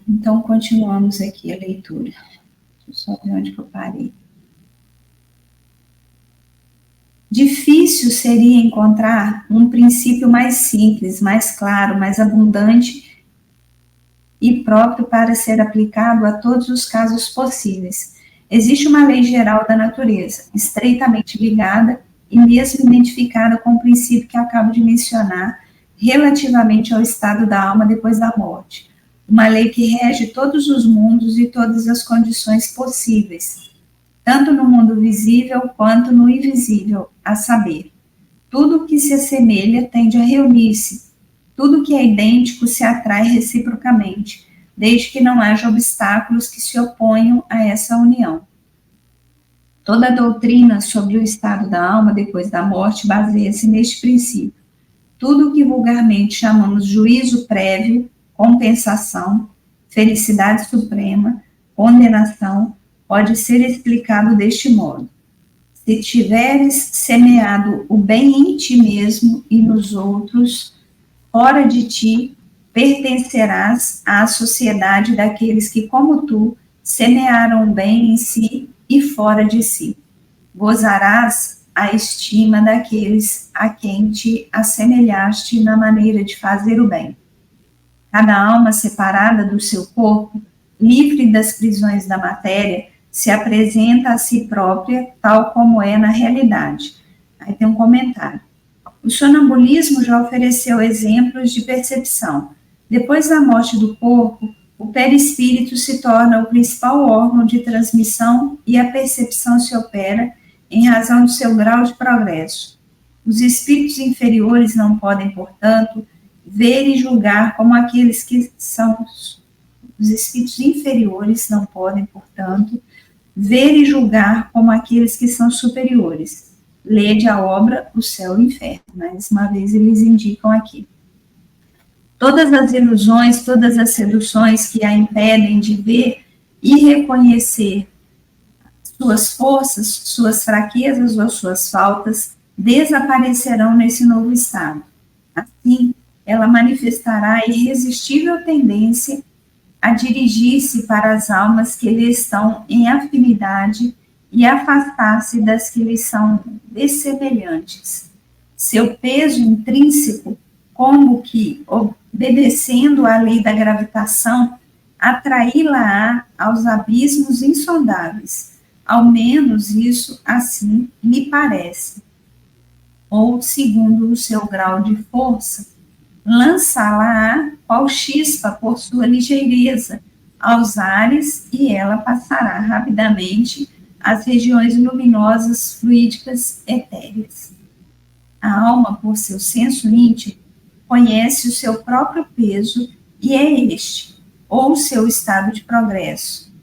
Então, continuamos aqui a leitura. Deixa eu só ver onde que eu parei. Difícil seria encontrar um princípio mais simples, mais claro, mais abundante e próprio para ser aplicado a todos os casos possíveis. Existe uma lei geral da natureza, estreitamente ligada e mesmo identificada com o princípio que acabo de mencionar, relativamente ao estado da alma depois da morte. Uma lei que rege todos os mundos e todas as condições possíveis, tanto no mundo visível quanto no invisível, a saber, tudo que se assemelha tende a reunir-se, tudo que é idêntico se atrai reciprocamente, desde que não haja obstáculos que se oponham a essa união. Toda a doutrina sobre o estado da alma depois da morte baseia-se neste princípio. Tudo o que vulgarmente chamamos juízo prévio, compensação, felicidade suprema, condenação, pode ser explicado deste modo. Se tiveres semeado o bem em ti mesmo e nos outros, fora de ti, pertencerás à sociedade daqueles que, como tu, semearam o bem em si e fora de si. Gozarás a estima daqueles a quem te assemelhaste na maneira de fazer o bem. Cada alma separada do seu corpo, livre das prisões da matéria, se apresenta a si própria tal como é na realidade. Aí tem um comentário. O sonambulismo já ofereceu exemplos de percepção. Depois da morte do corpo, o perispírito se torna o principal órgão de transmissão e a percepção se opera em razão do seu grau de progresso. Os espíritos inferiores não podem, portanto, ver e julgar como aqueles que são... Os espíritos inferiores não podem, portanto, ver e julgar como aqueles que são superiores. Lede a obra O Céu e o Inferno. Mais uma vez eles indicam aqui. Todas as ilusões, todas as seduções que a impedem de ver e reconhecer suas forças, suas fraquezas ou suas faltas, desaparecerão nesse novo estado. Assim, ela manifestará a irresistível tendência a dirigir-se para as almas que lhe estão em afinidade e afastar-se das que lhe são dessemelhantes. Seu peso intrínseco, como que, obedecendo à lei da gravitação, atraí-la aos abismos insondáveis. Ao menos isso assim me parece. Ou, segundo o seu grau de força, lançá-la qual chispa por sua ligeireza aos ares e ela passará rapidamente às regiões luminosas, fluídicas, etéreas. A alma, por seu senso íntimo, conhece o seu próprio peso e é este, ou seu estado de progresso,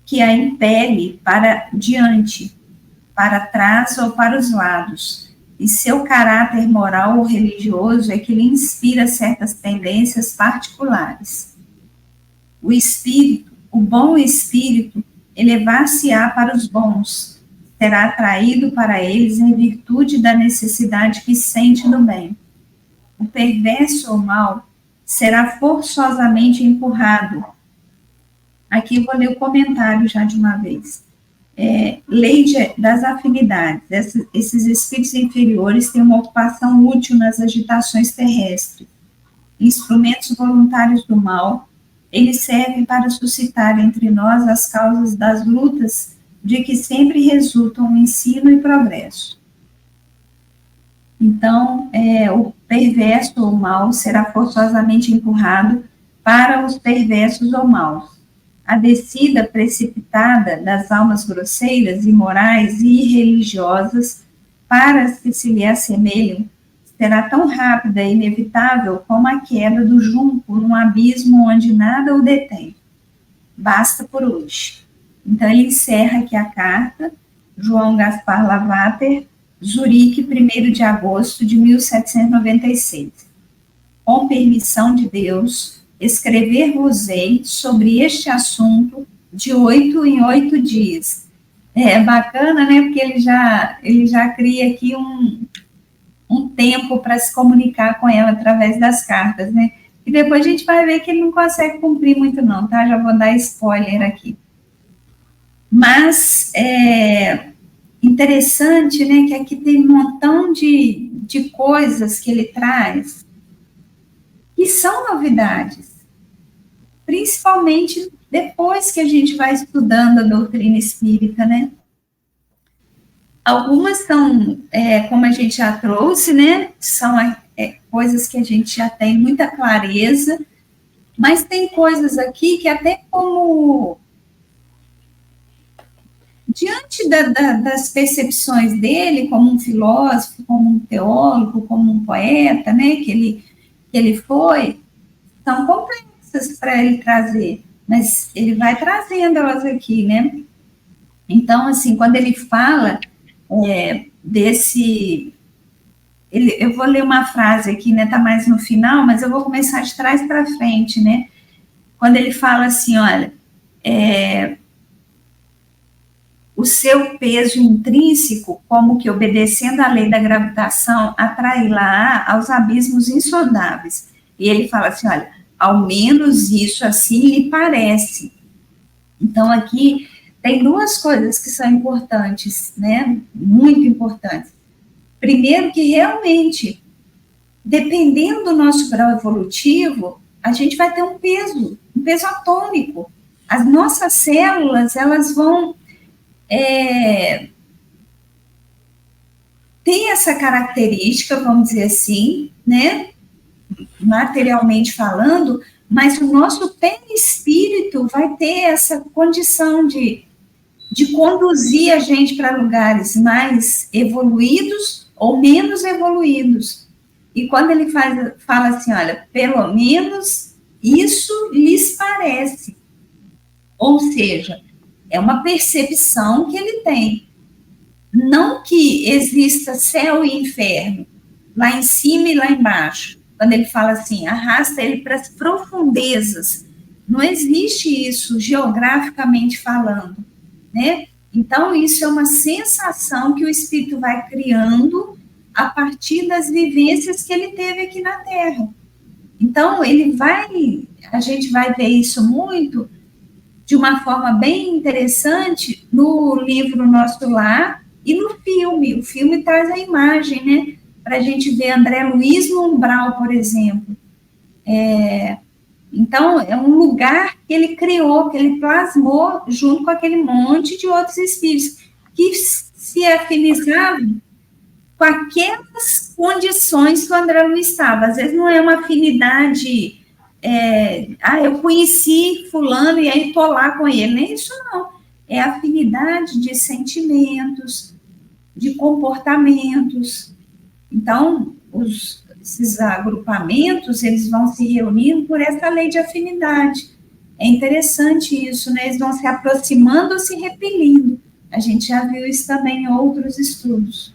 que a impele para diante, para trás ou para os lados, e seu caráter moral ou religioso é que lhe inspira certas tendências particulares. O espírito, o bom espírito, elevar-se-á para os bons, será atraído para eles em virtude da necessidade que sente do bem. O perverso ou mal será forçosamente empurrado. Aqui vou ler o comentário já de uma vez. Lei das afinidades. Esses espíritos inferiores têm uma ocupação útil nas agitações terrestres. Instrumentos voluntários do mal, eles servem para suscitar entre nós as causas das lutas de que sempre resultam o ensino e progresso. Então, o perverso ou mal será forçosamente empurrado para os perversos ou maus. A descida precipitada das almas grosseiras, imorais e irreligiosas para as que se lhe assemelham será tão rápida e inevitável como a queda do junco num abismo onde nada o detém. Basta por hoje. Então, ele encerra aqui a carta, João Gaspar Lavater, Zurique, 1º de agosto de 1796. Com permissão de Deus, escrever-vos-ei sobre este assunto de 8 em 8 dias. É bacana, né? Porque ele já cria aqui um tempo para se comunicar com ela através das cartas, né? E depois a gente vai ver que ele não consegue cumprir muito não, tá? Já vou dar spoiler aqui. Mas interessante, né, que aqui tem um montão de coisas que ele traz que são novidades, principalmente depois que a gente vai estudando a doutrina espírita, né? Algumas são, como a gente já trouxe, né, são coisas que a gente já tem muita clareza, mas tem coisas aqui que até como... diante das percepções dele, como um filósofo, como um teólogo, como um poeta, né, que ele foi, são complexas para ele trazer, mas ele vai trazendo elas aqui, né? Então, assim, quando ele fala eu vou ler uma frase aqui, né, tá mais no final, mas eu vou começar de trás para frente, né? Quando ele fala assim, olha, o seu peso intrínseco, como que obedecendo à lei da gravitação, atraí-la aos abismos insondáveis. E ele fala assim, olha, ao menos isso assim lhe parece. Então, aqui tem duas coisas que são importantes, né? Muito importantes. Primeiro, que realmente, dependendo do nosso grau evolutivo, a gente vai ter um peso atômico. As nossas células, elas vão ter essa característica, vamos dizer assim, né? Materialmente falando, mas o nosso perispírito vai ter essa condição de conduzir a gente para lugares mais evoluídos ou menos evoluídos. E quando ele fala assim, olha, pelo menos isso lhes parece. Ou seja, é uma percepção que ele tem. Não que exista céu e inferno, lá em cima e lá embaixo. Quando ele fala assim, arrasta ele para as profundezas. Não existe isso geograficamente falando, né? Então, isso é uma sensação que o espírito vai criando a partir das vivências que ele teve aqui na Terra. Então, a gente vai ver isso muito de uma forma bem interessante no livro Nosso Lar e no filme. O filme traz a imagem, né? Para a gente ver André Luiz no umbral, por exemplo. Então, é um lugar que ele criou, que ele plasmou junto com aquele monte de outros espíritos que se afinizavam com aquelas condições que o André Luiz estava. Às vezes não é uma afinidade, eu conheci fulano e aí estou lá com ele. Nem isso não. É afinidade de sentimentos, de comportamentos. Então, esses agrupamentos, eles vão se reunindo por essa lei de afinidade. É interessante isso, né? Eles vão se aproximando ou se repelindo. A gente já viu isso também em outros estudos.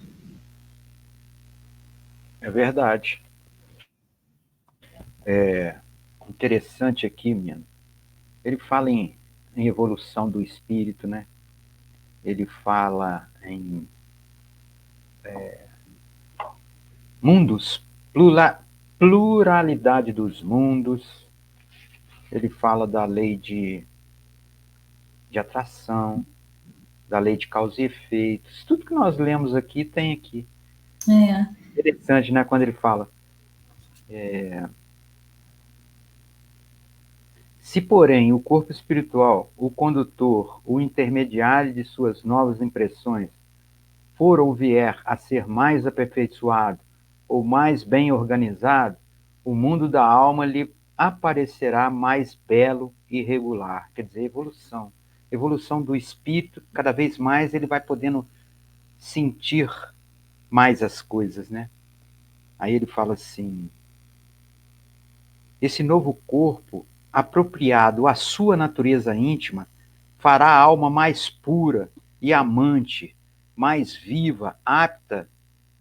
É verdade. Interessante aqui, menino. Ele fala em evolução do espírito, né? Ele fala em mundos, pluralidade dos mundos. Ele fala da lei de atração, da lei de causa e efeitos. Tudo que nós lemos aqui tem aqui. Interessante, né? Quando ele fala. Se, porém, o corpo espiritual, o condutor, o intermediário de suas novas impressões, for ou vier a ser mais aperfeiçoado ou mais bem organizado, o mundo da alma lhe aparecerá mais belo e regular. Quer dizer, evolução. Evolução do espírito, cada vez mais ele vai podendo sentir mais as coisas, né? Aí ele fala assim, esse novo corpo, apropriado à sua natureza íntima, fará a alma mais pura e amante, mais viva, apta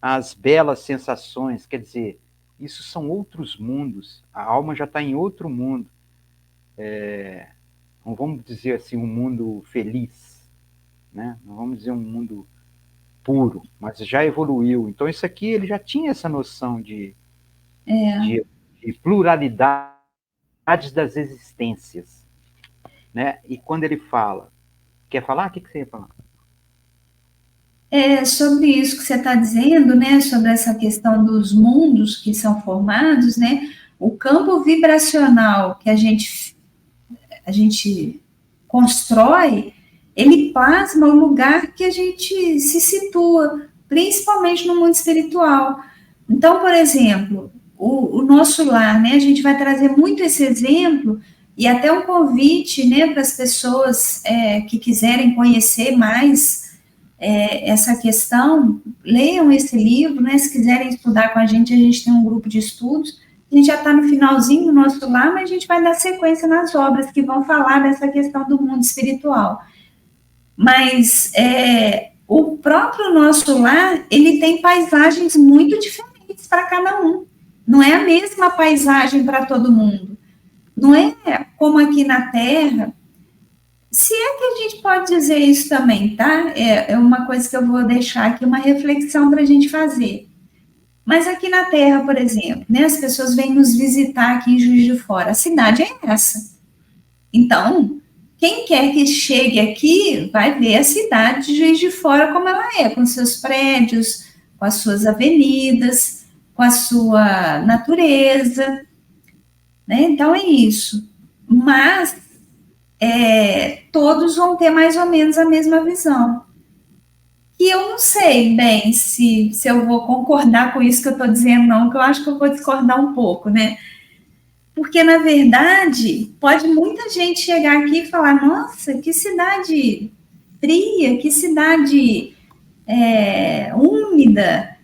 às belas sensações. Quer dizer, isso são outros mundos. A alma já está em outro mundo. Não vamos dizer assim um mundo feliz, né? Não vamos dizer um mundo puro, mas já evoluiu. Então isso aqui ele já tinha essa noção de pluralidade das existências, né? E quando ele fala, quer falar? O que você ia falar? Sobre isso que você está dizendo, né? Sobre essa questão dos mundos que são formados, né? O campo vibracional que a gente constrói, ele plasma o lugar que a gente se situa, principalmente no mundo espiritual. Então, por exemplo, o nosso lar, né? A gente vai trazer muito esse exemplo e até um convite, né, para as pessoas que quiserem conhecer mais essa questão, leiam esse livro, né? Se quiserem estudar com a gente tem um grupo de estudos. A gente já está no finalzinho do nosso lar, mas a gente vai dar sequência nas obras que vão falar dessa questão do mundo espiritual. Mas o próprio nosso lar, ele tem paisagens muito diferentes para cada um. Não é a mesma paisagem para todo mundo. Não é como aqui na Terra. Se é que a gente pode dizer isso também, tá? É uma coisa que eu vou deixar aqui, uma reflexão para a gente fazer. Mas aqui na Terra, por exemplo, né, as pessoas vêm nos visitar aqui em Juiz de Fora. A cidade é essa. Então, quem quer que chegue aqui vai ver a cidade de Juiz de Fora como ela é, com seus prédios, com as suas avenidas, com a sua natureza, né? Então é isso. Mas todos vão ter mais ou menos a mesma visão. E eu não sei bem se eu vou concordar com isso que eu estou dizendo, não, que eu acho que eu vou discordar um pouco, né? Porque, na verdade, pode muita gente chegar aqui e falar, nossa, que cidade fria, que cidade úmida,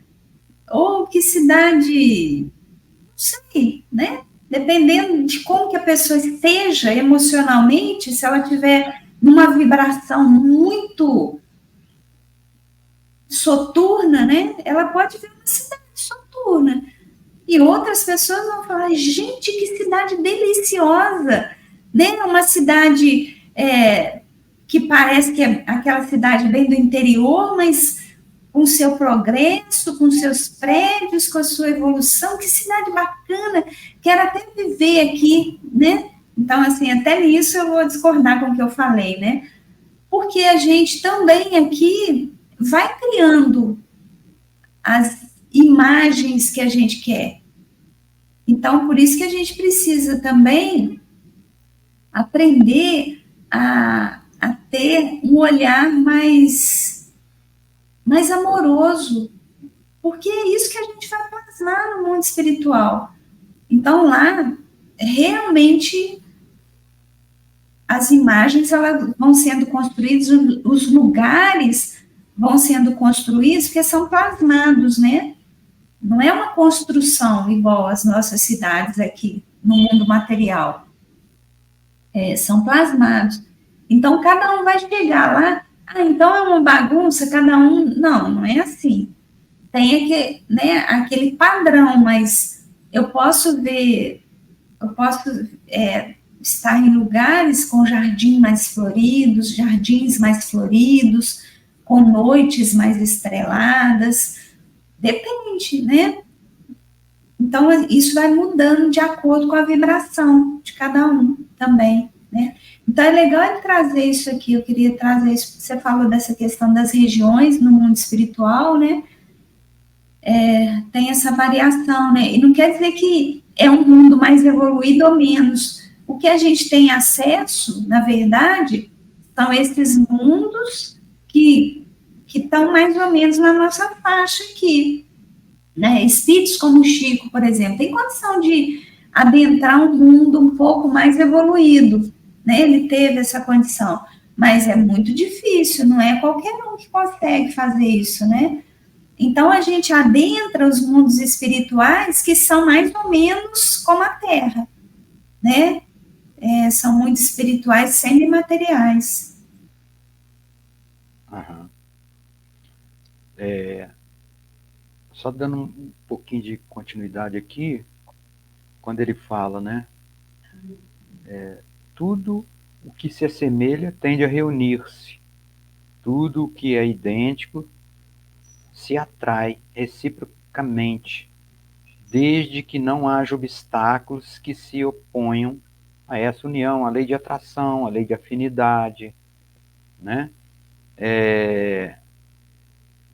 ou que cidade, não sei, né? Dependendo de como que a pessoa esteja emocionalmente, se ela tiver numa vibração muito soturna, né? Ela pode ver uma cidade soturna. E outras pessoas vão falar, gente, que cidade deliciosa, né? Uma cidade que parece que é aquela cidade bem do interior, mas com seu progresso, com seus prédios, com a sua evolução, que cidade bacana, quero até viver aqui, né? Então, assim, até nisso eu vou discordar com o que eu falei, né? Porque a gente também aqui vai criando as imagens que a gente quer. Então, por isso que a gente precisa também aprender a ter um olhar mais amoroso, porque é isso que a gente vai plasmar no mundo espiritual. Então, lá, realmente, as imagens elas vão sendo construídas, os lugares vão sendo construídos, porque são plasmados, né? Não é uma construção igual as nossas cidades aqui, no mundo material. São plasmados. Então, cada um vai chegar lá, então é uma bagunça, cada um... Não é assim. Tem aquele padrão, mas eu posso estar em lugares com jardins mais floridos, com noites mais estreladas, depende, né? Então, isso vai mudando de acordo com a vibração de cada um também, né? Então, é legal trazer isso aqui, eu queria trazer isso, você falou dessa questão das regiões no mundo espiritual, né? Tem essa variação, né? E não quer dizer que é um mundo mais evoluído ou menos. O que a gente tem acesso, na verdade, são esses mundos que estão mais ou menos na nossa faixa aqui, né? Espíritos como o Chico, por exemplo, tem condição de adentrar um mundo um pouco mais evoluído, né? Ele teve essa condição, mas é muito difícil, não é qualquer um que consegue fazer isso, né? Então, a gente adentra os mundos espirituais que são mais ou menos como a Terra, né? São mundos espirituais semi-materiais. Uhum. Só dando um pouquinho de continuidade aqui, quando ele fala, né? Tudo o que se assemelha tende a reunir-se. Tudo o que é idêntico se atrai reciprocamente, desde que não haja obstáculos que se oponham a essa união, a lei de atração, a lei de afinidade, né?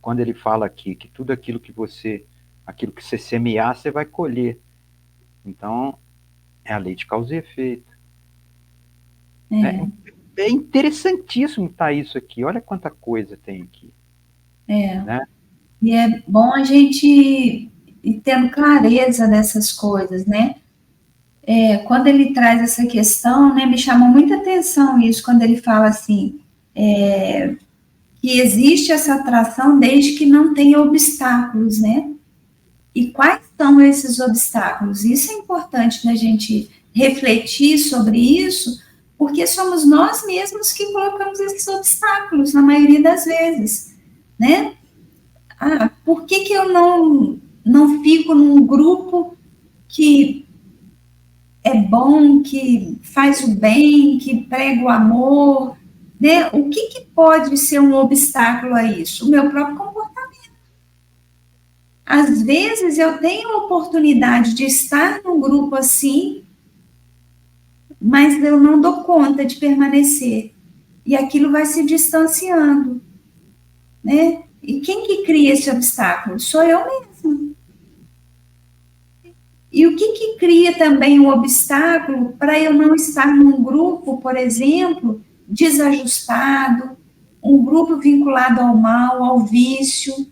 Quando ele fala aqui que tudo aquilo que você semear, você vai colher. Então, é a lei de causa e efeito. É interessantíssimo estar isso aqui. Olha quanta coisa tem aqui. Né? E é bom a gente ir tendo clareza dessas coisas, né? Quando ele traz essa questão, né, me chamou muita atenção isso, quando ele fala assim, que existe essa atração desde que não tenha obstáculos, né? E quais são esses obstáculos? Isso é importante da gente refletir sobre isso, porque somos nós mesmos que colocamos esses obstáculos, na maioria das vezes, né? Por que eu não fico num grupo que é bom, que faz o bem, que prega o amor, né? O que pode ser um obstáculo a isso? O meu próprio comportamento. Às vezes eu tenho a oportunidade de estar num grupo assim, mas eu não dou conta de permanecer. E aquilo vai se distanciando, né? E quem que cria esse obstáculo? Sou eu mesma. E o que cria também um obstáculo para eu não estar num grupo, por exemplo, desajustado, um grupo vinculado ao mal, ao vício,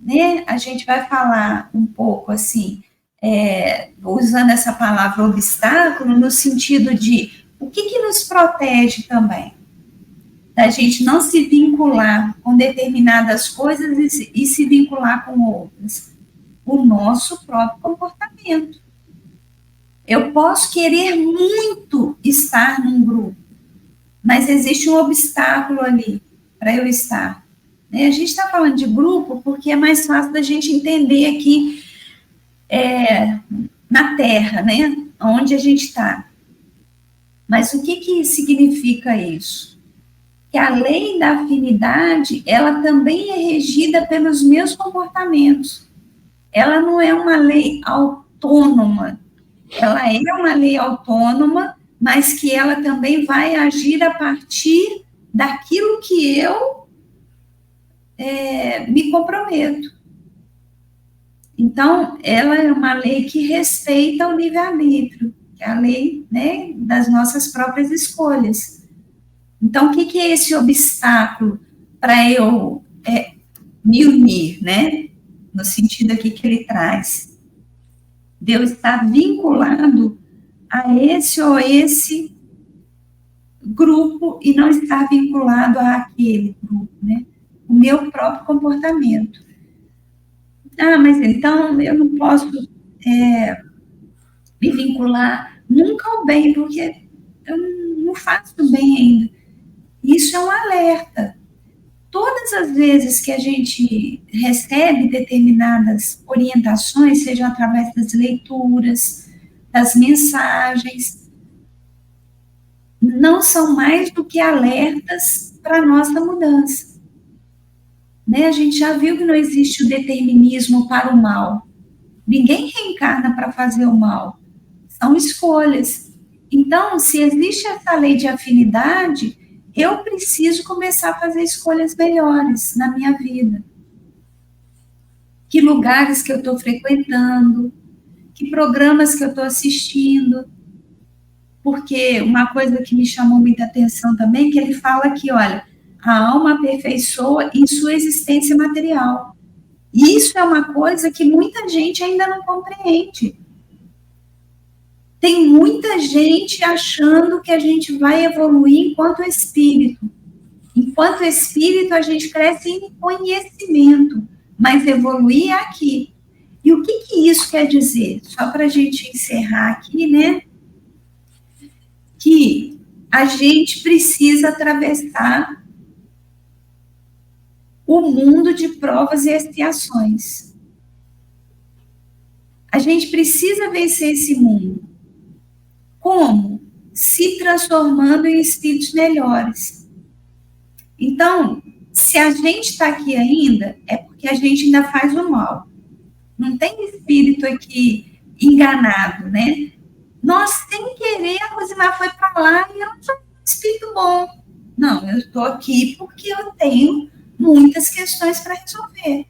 né? A gente vai falar um pouco assim, usando essa palavra obstáculo, no sentido de o que nos protege também? Da gente não se vincular com determinadas coisas e se vincular com outras. O nosso próprio comportamento. Eu posso querer muito estar num grupo, mas existe um obstáculo ali para eu estar. A gente está falando de grupo porque é mais fácil da gente entender aqui na Terra, né? Onde a gente está. Mas o que significa isso? Que a lei da afinidade, ela também é regida pelos meus comportamentos. Ela não é uma lei autônoma. Ela é uma lei autônoma, mas que ela também vai agir a partir daquilo que eu me comprometo. Então, ela é uma lei que respeita o livre-arbítrio, que é a lei, né, das nossas próprias escolhas. Então, o que é esse obstáculo para eu me unir, né? No sentido aqui que ele traz. Deus está vinculado a esse ou esse grupo e não estar vinculado àquele grupo, né? O meu próprio comportamento. Ah, mas então eu não posso me vincular nunca ao bem, porque eu não faço bem ainda. Isso é um alerta. Todas as vezes que a gente recebe determinadas orientações, seja através das leituras, das mensagens, não são mais do que alertas para a nossa mudança. Né? A gente já viu que não existe o determinismo para o mal. Ninguém reencarna para fazer o mal. São escolhas. Então, se existe essa lei de afinidade, eu preciso começar a fazer escolhas melhores na minha vida. Que lugares que eu estou frequentando, que programas que eu estou assistindo. Porque uma coisa que me chamou muita atenção também, que ele fala aqui, olha, a alma aperfeiçoa em sua existência material. E isso é uma coisa que muita gente ainda não compreende. Tem muita gente achando que a gente vai evoluir enquanto espírito. Enquanto espírito, a gente cresce em conhecimento, mas evoluir é aqui. E o que isso quer dizer? Só para a gente encerrar aqui, né? Que a gente precisa atravessar o mundo de provas e expiações. A gente precisa vencer esse mundo. Como? Se transformando em espíritos melhores. Então, se a gente está aqui ainda, é porque a gente ainda faz o mal. Não tem espírito aqui enganado, né? Nós, sem querer, a Rosimar foi para lá e eu não sou um espírito bom. Não, eu estou aqui porque eu tenho muitas questões para resolver.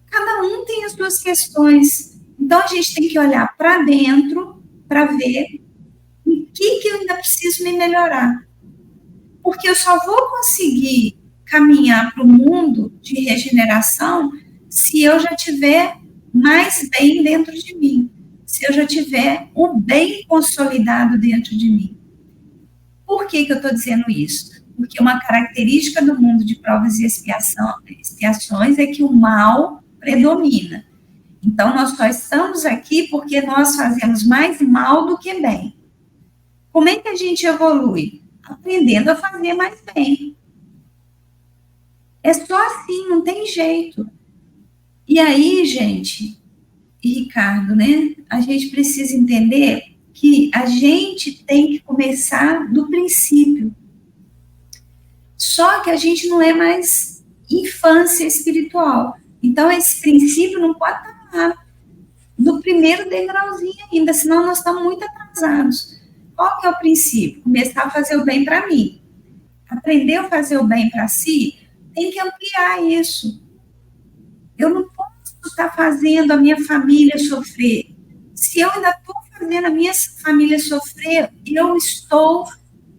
Cada um tem as suas questões. Então, a gente tem que olhar para dentro para ver o que eu ainda preciso me melhorar. Porque eu só vou conseguir caminhar para o mundo de regeneração se eu já tiver mais bem dentro de mim, se eu já tiver o bem consolidado dentro de mim. Por que eu estou dizendo isso? Porque uma característica do mundo de provas e expiações é que o mal predomina. Então, nós só estamos aqui porque nós fazemos mais mal do que bem. Como é que a gente evolui? Aprendendo a fazer mais bem. É só assim, não tem jeito. E aí, gente, e Ricardo, né? A gente precisa entender que a gente tem que começar do princípio. Só que a gente não é mais infância espiritual. Então, esse princípio não pode estar lá no primeiro degrauzinho ainda, senão nós estamos muito atrasados. Qual que é o princípio? Começar a fazer o bem para mim. Aprender a fazer o bem para si, tem que ampliar isso. Eu não posso estar fazendo a minha família sofrer. Se eu ainda estou fazendo a minha família sofrer, eu estou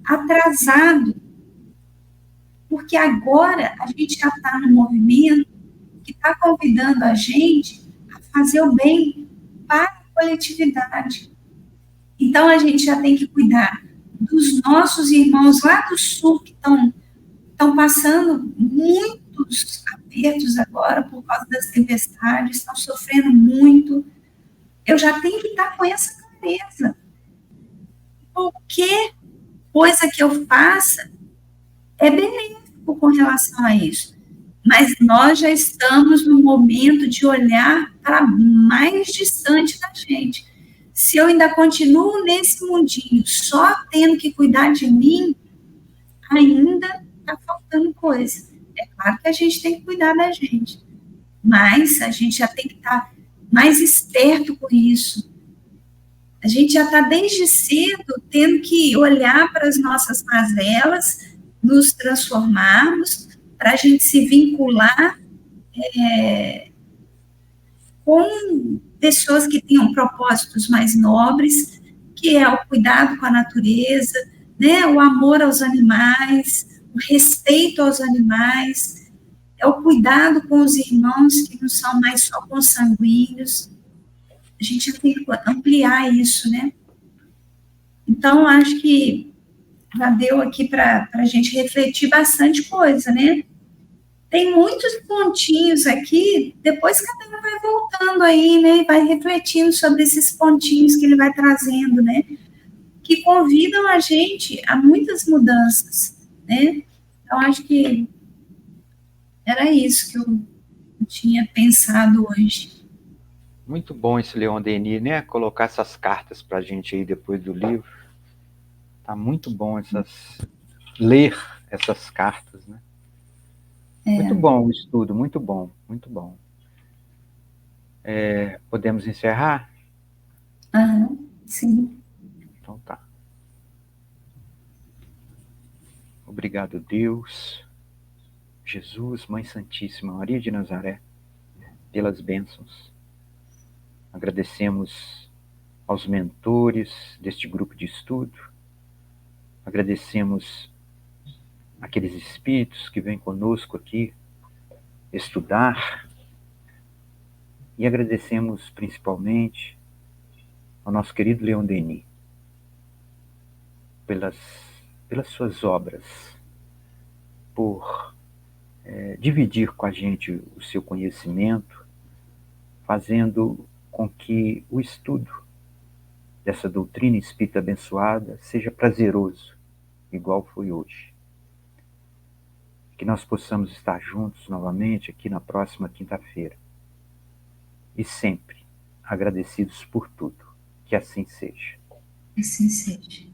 atrasado. Porque agora a gente já está no movimento que está convidando a gente a fazer o bem para a coletividade. Então a gente já tem que cuidar dos nossos irmãos lá do sul que estão passando muitos apertos agora por causa das tempestades, estão sofrendo muito. Eu já tenho que estar com essa clareza. Qualquer coisa que eu faça é benéfico com relação a isso. Mas nós já estamos no momento de olhar para mais distante da gente. Se eu ainda continuo nesse mundinho, só tendo que cuidar de mim, ainda está faltando coisa. É claro que a gente tem que cuidar da gente, mas a gente já tem que estar mais esperto com isso. A gente já está desde cedo tendo que olhar para as nossas mazelas, nos transformarmos, para a gente se vincular com pessoas que tenham propósitos mais nobres, que é o cuidado com a natureza, né, o amor aos animais, o respeito aos animais, é o cuidado com os irmãos que não são mais só consanguíneos. A gente tem que ampliar isso, né? Então, acho que já deu aqui para a gente refletir bastante coisa, né? Tem muitos pontinhos aqui, depois cada um vai voltando aí, né? Vai refletindo sobre esses pontinhos que ele vai trazendo, né? Que convidam a gente a muitas mudanças, né? Então, acho que era isso que eu tinha pensado hoje. Muito bom esse Leon Denis, né? Colocar essas cartas para a gente aí depois do livro. Tá muito bom ler essas cartas, né? Muito bom o estudo, muito bom, muito bom. Podemos encerrar? Sim. Então tá. Obrigado, Deus, Jesus, Mãe Santíssima, Maria de Nazaré, pelas bênçãos. Agradecemos aos mentores deste grupo de estudo. Agradecemos aqueles espíritos que vêm conosco aqui estudar. E agradecemos principalmente ao nosso querido Leon Denis pelas suas obras, por dividir com a gente o seu conhecimento, fazendo com que o estudo dessa doutrina espírita abençoada seja prazeroso, igual foi hoje. Que nós possamos estar juntos novamente aqui na próxima quinta-feira. E sempre agradecidos por tudo. Que assim seja. Assim seja.